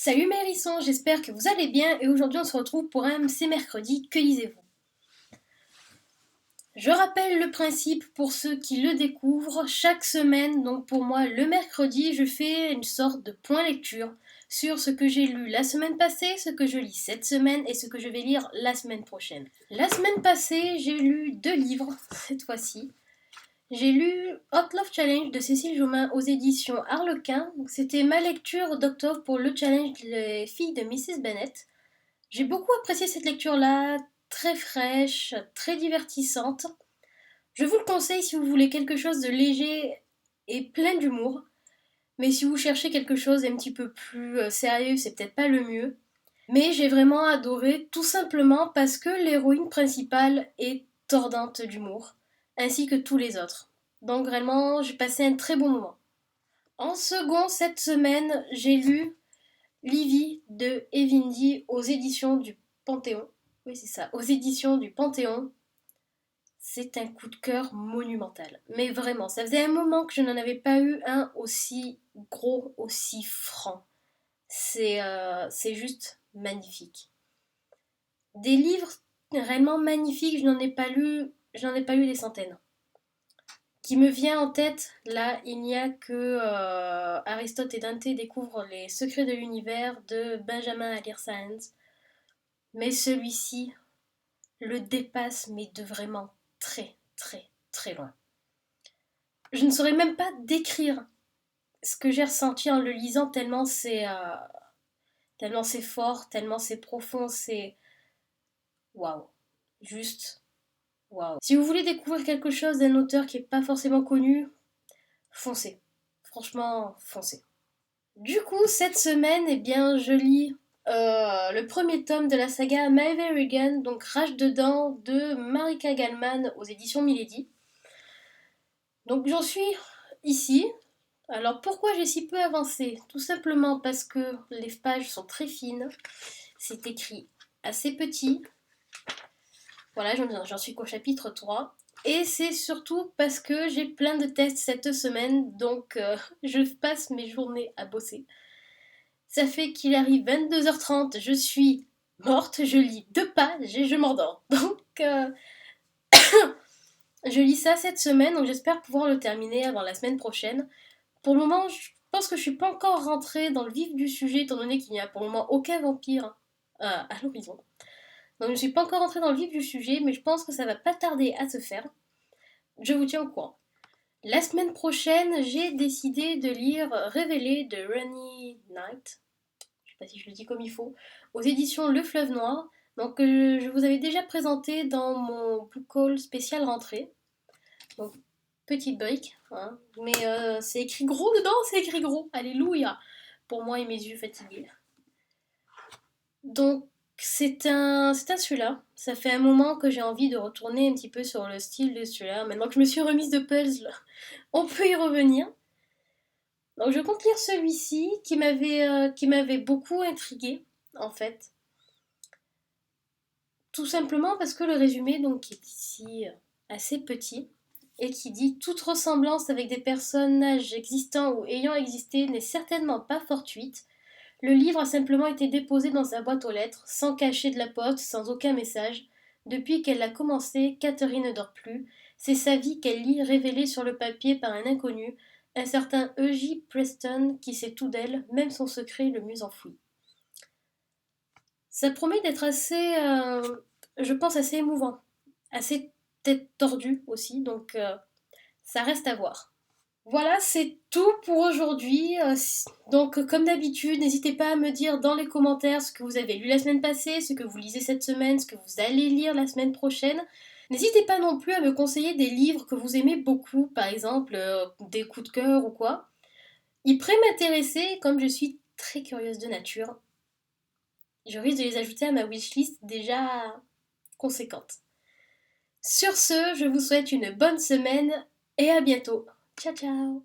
Salut mes hérissons, j'espère que vous allez bien et aujourd'hui on se retrouve pour un C'est mercredi, que lisez-vous? Je rappelle le principe pour ceux qui le découvrent, chaque semaine, donc pour moi le mercredi, je fais une sorte de point lecture sur ce que j'ai lu la semaine passée, ce que je lis cette semaine et ce que je vais lire la semaine prochaine. La semaine passée, j'ai lu 2 livres, cette fois-ci. J'ai lu Hot Love Challenge de Cécile Jomain aux éditions Harlequin. C'était ma lecture d'octobre pour le challenge Les filles de Mrs. Bennet. J'ai beaucoup apprécié cette lecture-là, très fraîche, très divertissante. Je vous le conseille si vous voulez quelque chose de léger et plein d'humour. Mais si vous cherchez quelque chose un petit peu plus sérieux, c'est peut-être pas le mieux. Mais j'ai vraiment adoré, tout simplement parce que l'héroïne principale est tordante d'humour, ainsi que tous les autres. Donc vraiment, j'ai passé un très bon moment. En second, cette semaine, j'ai lu Livy de Evindi aux éditions du Panthéon. Oui, c'est ça, aux éditions du Panthéon. C'est un coup de cœur monumental. Mais vraiment, ça faisait un moment que je n'en avais pas eu un aussi gros, aussi franc. C'est juste magnifique. Des livres réellement magnifiques, j'en ai pas lu des centaines. Qui me vient en tête, là, il n'y a que Aristote et Dante découvrent les secrets de l'univers de Benjamin Alire Sáenz. Mais celui-ci le dépasse, mais de vraiment très, très, très loin. Je ne saurais même pas décrire ce que j'ai ressenti en le lisant, tellement c'est fort, tellement c'est profond, c'est waouh, juste waouh. Si vous voulez découvrir quelque chose d'un auteur qui n'est pas forcément connu, foncez. Franchement, foncez. Du coup, cette semaine, eh bien, je lis le premier tome de la saga My Very Gun, donc Rage dedans de Marika Gallman aux éditions Milady. Donc j'en suis ici. Alors pourquoi j'ai si peu avancé? Tout simplement parce que les pages sont très fines. C'est écrit assez petit. Voilà, j'en suis qu'au chapitre 3. Et c'est surtout parce que j'ai plein de tests cette semaine, donc je passe mes journées à bosser. Ça fait qu'il arrive 22h30, je suis morte, je lis 2 pages et je m'endors. Donc je lis ça cette semaine, donc j'espère pouvoir le terminer avant la semaine prochaine. Pour le moment, je pense que je suis pas encore rentrée dans le vif du sujet, étant donné qu'il n'y a pour le moment aucun vampire à l'horizon. Donc je ne suis pas encore rentrée dans le vif du sujet, mais je pense que ça va pas tarder à se faire. Je vous tiens au courant. La semaine prochaine, j'ai décidé de lire Révélé de Ronnie Knight. Je sais pas si je le dis comme il faut. Aux éditions Le Fleuve Noir. Donc je vous avais déjà présenté dans mon book haul spécial rentrée. Donc petite brique, hein. Mais c'est écrit gros dedans, c'est écrit gros. Alléluia. Pour moi et mes yeux fatigués. Donc c'est un celui-là. Ça fait un moment que j'ai envie de retourner un petit peu sur le style de celui-là. Maintenant que je me suis remise de puzzle, on peut y revenir. Donc je compte lire celui-ci qui m'avait beaucoup intrigué en fait. Tout simplement parce que le résumé donc est ici assez petit et qui dit toute ressemblance avec des personnages existants ou ayant existé n'est certainement pas fortuite. Le livre a simplement été déposé dans sa boîte aux lettres, sans cachet de la poste, sans aucun message. Depuis qu'elle l'a commencé, Catherine ne dort plus. C'est sa vie qu'elle lit révélée sur le papier par un inconnu, un certain E.J. Preston qui sait tout d'elle, même son secret le mieux enfoui. Ça promet d'être assez, je pense, assez émouvant, assez tête tordue aussi, donc ça reste à voir. Voilà, c'est tout pour aujourd'hui. Donc, comme d'habitude, n'hésitez pas à me dire dans les commentaires ce que vous avez lu la semaine passée, ce que vous lisez cette semaine, ce que vous allez lire la semaine prochaine. N'hésitez pas non plus à me conseiller des livres que vous aimez beaucoup, par exemple des coups de cœur ou quoi. Ils pourraient m'intéresser, comme je suis très curieuse de nature. Je risque de les ajouter à ma wishlist déjà conséquente. Sur ce, je vous souhaite une bonne semaine et à bientôt. Ciao ciao.